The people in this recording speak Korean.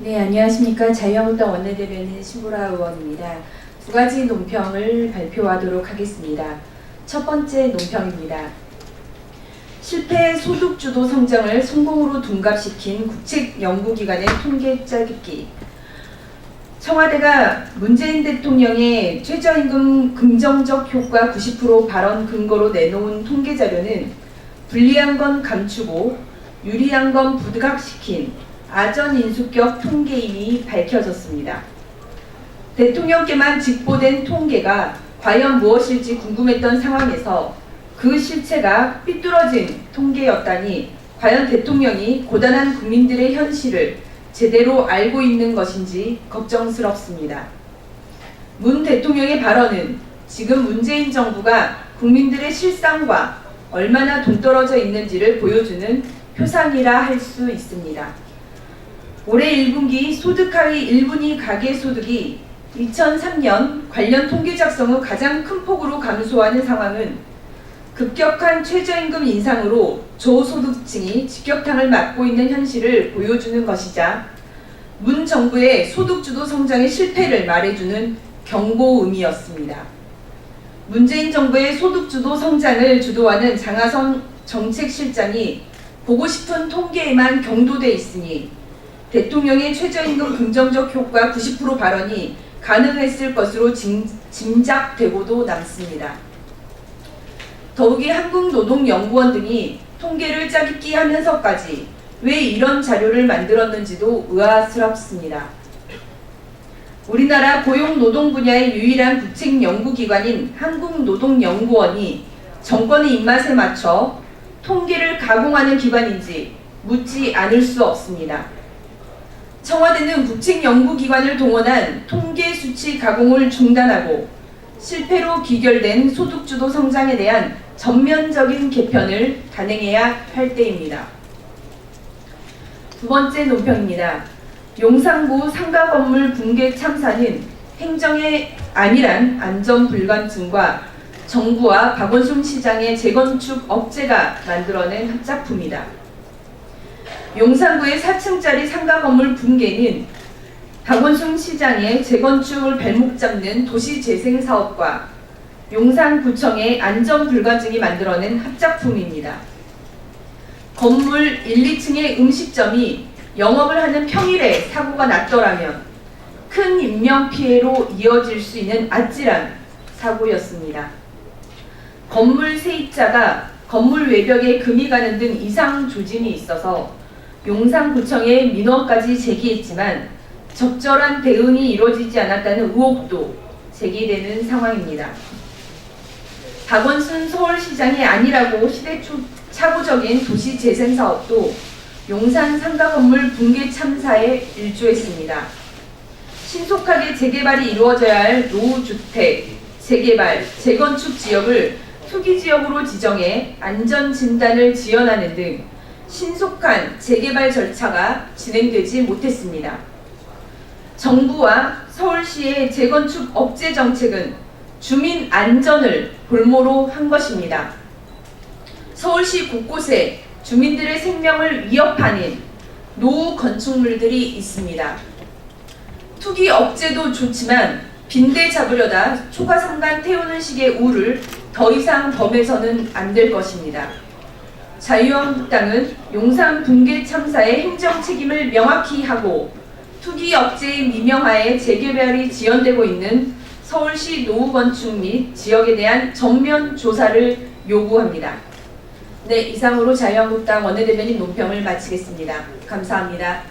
네, 안녕하십니까. 자유한국당 원내대변인 신보라 의원입니다. 두 가지 논평을 발표하도록 하겠습니다. 첫 번째 논평입니다. 실패 소득주도 성장을 성공으로 둔갑시킨 국책연구기관의 통계 짜깁기. 청와대가 문재인 대통령의 최저임금 긍정적 효과 90% 발언 근거로 내놓은 통계자료는 불리한 건 감추고 유리한 건 부각시킨 아전인수격 통계임이 밝혀졌습니다. 대통령께만 직보된 통계가 과연 무엇일지 궁금했던 상황에서 그 실체가 삐뚤어진 통계였다니 과연 대통령이 고단한 국민들의 현실을 제대로 알고 있는 것인지 걱정스럽습니다. 문 대통령의 발언은 지금 문재인 정부가 국민들의 실상과 얼마나 동떨어져 있는지를 보여주는 표상이라 할 수 있습니다. 올해 1분기 소득 하위 1분위 가계소득이 2003년 관련 통계 작성 후 가장 큰 폭으로 감소하는 상황은 급격한 최저임금 인상으로 저소득층이 직격탄을 맞고 있는 현실을 보여주는 것이자 문 정부의 소득주도 성장의 실패를 말해주는 경고음이었습니다. 문재인 정부의 소득주도 성장을 주도하는 장하성 정책실장이 보고 싶은 통계에만 경도돼 있으니 대통령의 최저임금 긍정적 효과 90% 발언이 가능했을 것으로 짐작되고도 남습니다. 더욱이 한국노동연구원 등이 통계를 짜깁기 하면서까지 왜 이런 자료를 만들었는지도 의아스럽습니다. 우리나라 고용노동 분야의 유일한 국책연구기관인 한국노동연구원이 정권의 입맛에 맞춰 통계를 가공하는 기관인지 묻지 않을 수 없습니다. 청와대는 국책연구기관을 동원한 통계 수치 가공을 중단하고 실패로 기결된 소득주도 성장에 대한 전면적인 개편을 단행해야 할 때입니다. 두 번째 논평입니다. 용산구 상가 건물 붕괴 참사는 행정의 안일한 안전 불감증과 정부와 박원순 시장의 재건축 억제가 만들어낸 합작품이다. 용산구의 4층짜리 상가 건물 붕괴는 박원순 시장의 재건축을 발목 잡는 도시재생 사업과 용산구청의 안전 불감증이 만들어낸 합작품입니다. 건물 1, 2층의 음식점이 영업을 하는 평일에 사고가 났더라면 큰 인명피해로 이어질 수 있는 아찔한 사고였습니다. 건물 세입자가 건물 외벽에 금이 가는 등 이상 조짐이 있어서 용산구청에 민원까지 제기했지만 적절한 대응이 이루어지지 않았다는 의혹도 제기되는 상황입니다. 박원순 서울시장이 아니라고 시대착오적인 도시재생사업도 용산 상가 건물 붕괴 참사에 일조했습니다. 신속하게 재개발이 이루어져야 할 노후주택, 재개발, 재건축 지역을 투기지역으로 지정해 안전진단을 지연하는 등 신속한 재개발 절차가 진행되지 못했습니다. 정부와 서울시의 재건축 억제 정책은 주민 안전을 볼모로 한 것입니다. 서울시 곳곳에 주민들의 생명을 위협하는 노후 건축물들이 있습니다. 투기 억제도 좋지만 빈대 잡으려다 초과상간 태우는 식의 우를 더 이상 범해서는 안 될 것입니다. 자유한국당은 용산 붕괴 참사의 행정 책임을 명확히 하고 투기 억제의 미명하에 재개발이 지연되고 있는 서울시 노후 건축 및 지역에 대한 전면 조사를 요구합니다. 네, 이상으로 자유한국당 원내대변인 논평을 마치겠습니다. 감사합니다.